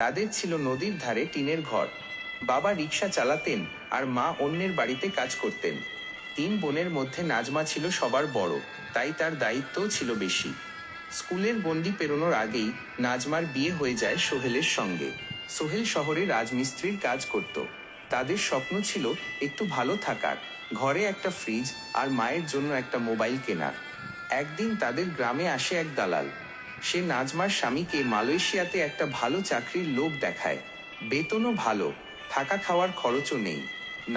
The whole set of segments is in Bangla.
তাদের ছিল নদীর ধারে টিনের ঘর। বাবা রিক্সা চালাতেন আর মা অন্যের বাড়িতে কাজ করতেন। তিন বোনের মধ্যে নাজমা ছিল সবার বড়, তাই তার দায়িত্বও ছিল বেশি। স্কুলের গণ্ডি পেরোনোর আগেই নাজমার বিয়ে হয়ে যায় সোহেলের সঙ্গে। সোহেল শহরে রাজমিস্ত্রির কাজ করত। তাদের স্বপ্ন ছিল একটু ভালো থাকার, ঘরে একটা ফ্রিজ আর মায়ের জন্য একটা মোবাইল কেনার। একদিন তাদের গ্রামে আসে এক দালাল। সে নাজমার স্বামীকে মালয়েশিয়াতে একটা ভালো চাকরির লোভ দেখায়। বেতনও ভালো, থাকা খাওয়ার খরচও নেই।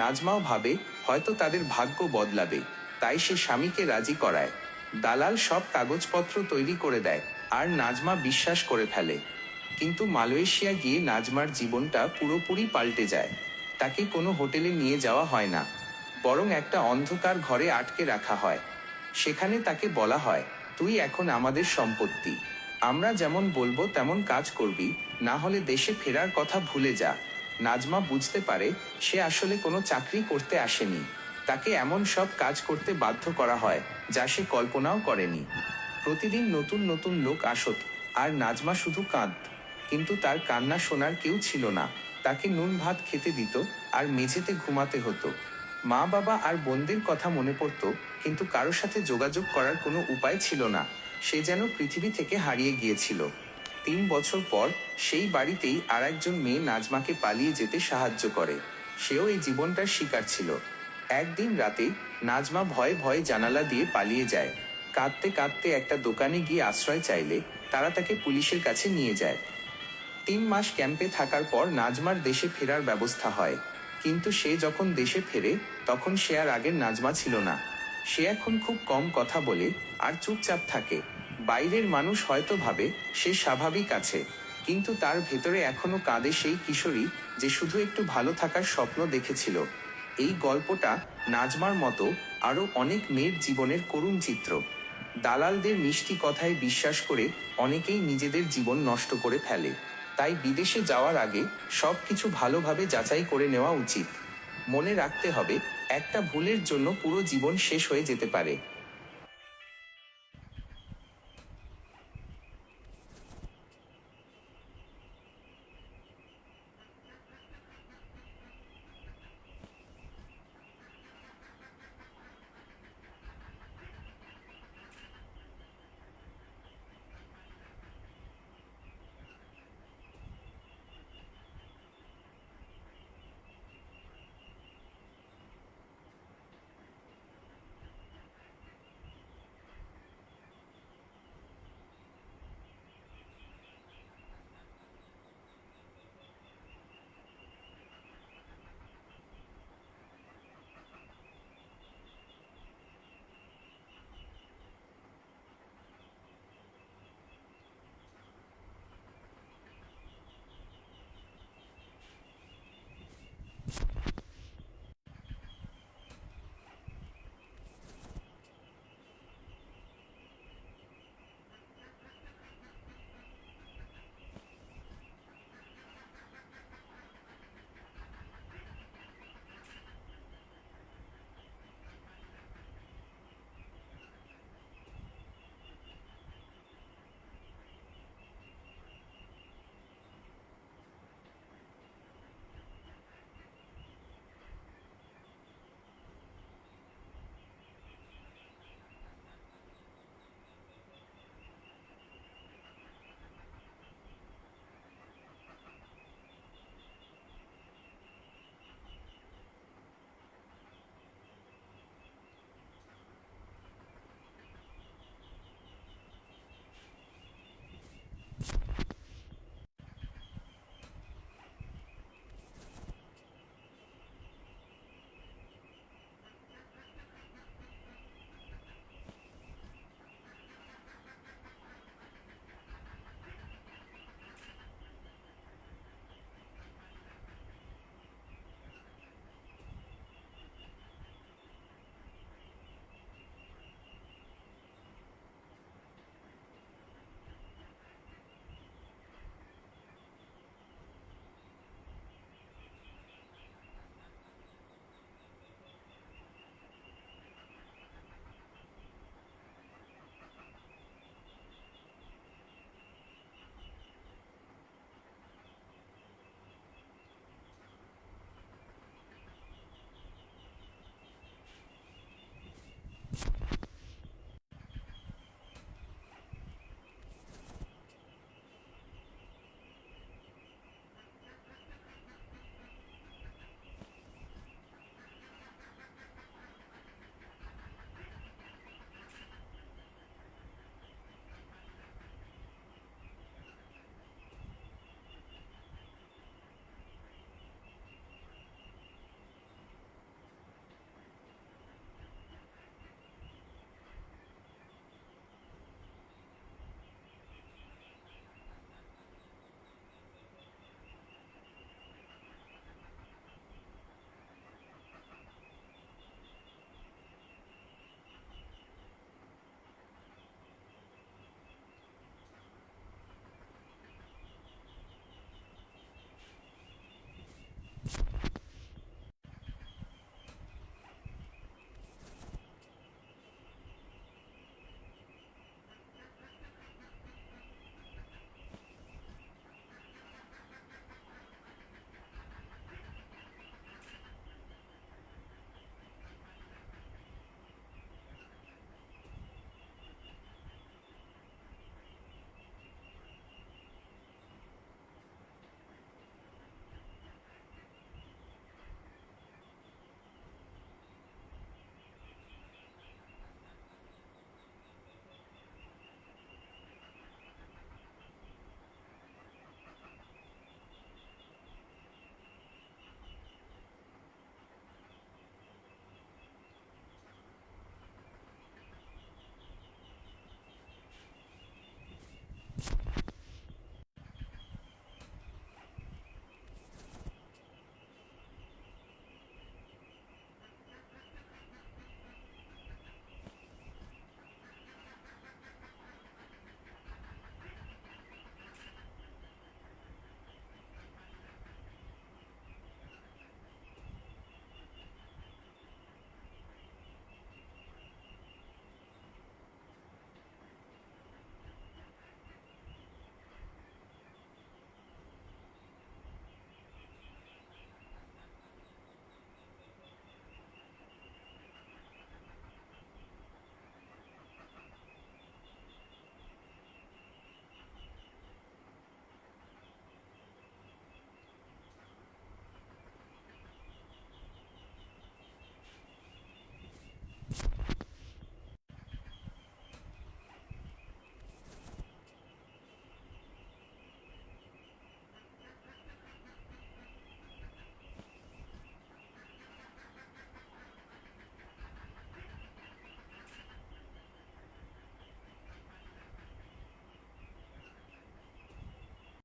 নাজমাও ভাবে হয়তো তাদের ভাগ্য বদলাবে, তাই সে স্বামীকে রাজি করায়। দালাল সব কাগজপত্র তৈরি করে দেয় আর নাজমা বিশ্বাস করে ফেলে। কিন্তু মালয়েশিয়া গিয়ে নাজমার জীবনটা পুরোপুরি পাল্টে যায়। তাকে কোনো হোটেলে নিয়ে যাওয়া হয় না, বরং একটা অন্ধকার ঘরে আটকে রাখা হয়। সেখানে তাকে বলা হয়, তুই এখন আমাদের সম্পত্তি। আমরা যেমন বলবো তেমন কাজ করবি, না হলে দেশে ফেরার কথা ভুলে যা। নাজমা বুঝতে পারে সে আসলে কোনো চাকরি করতে আসেনি। তাকে এমন সব কাজ করতে বাধ্য করা হয় যা সে কল্পনাও করেনি। প্রতিদিন নতুন নতুন লোক আসত আর নাজমা শুধু কাঁদত। কিন্তু তার কান্না শোনার কেউ ছিল না। তাকে নুন ভাত খেতে দিত আর মেঝেতে ঘুমাতে হতো। মা বাবা আর বোনদের কথা মনে পড়ত, কিন্তু কারো সাথে যোগাযোগ করার কোনো উপায় ছিল না। সে যেন পৃথিবী থেকে হারিয়ে গিয়েছিল। 3 বছর পর সেই বাড়িতেই আর একজন মেয়ে নাজমাকে পালিয়ে যেতে সাহায্য করে। সেও এই জীবনটার শিকার ছিল। একদিন রাতে নাজমা ভয়ে ভয়ে জানালা দিয়ে পালিয়ে যায়। কাঁদতে কাঁদতে একটা দোকানে গিয়ে আশ্রয় চাইলে তারা তাকে পুলিশের কাছে নিয়ে যায়। 3 মাস ক্যাম্পে থাকার পর নাজমার দেশে ফেরার ব্যবস্থা হয়। কিন্তু সে যখন দেশে ফেরে তখন সে আর আগের নাজমা ছিল না। সে এখন খুব কম কথা বলে আর চুপচাপ থাকে। বাইরের মানুষ হয়তো ভাবে সে স্বাভাবিক আছে, কিন্তু তার ভেতরে এখনো কাঁদে সেই কিশোরী যে শুধু একটু ভালো থাকার স্বপ্ন দেখেছিল। এই গল্পটা নাজমার মতো আরও অনেক মেয়ের জীবনের করুণ চিত্র। দালালদের মিষ্টি কথায় বিশ্বাস করে অনেকেই নিজেদের জীবন নষ্ট করে ফেলে। তাই বিদেশে যাওয়ার আগে সব কিছু ভালোভাবে যাচাই করে নেওয়া উচিত। মনে রাখতে হবে, একটা ভুলের জন্য পুরো জীবন শেষ হয়ে যেতে পারে।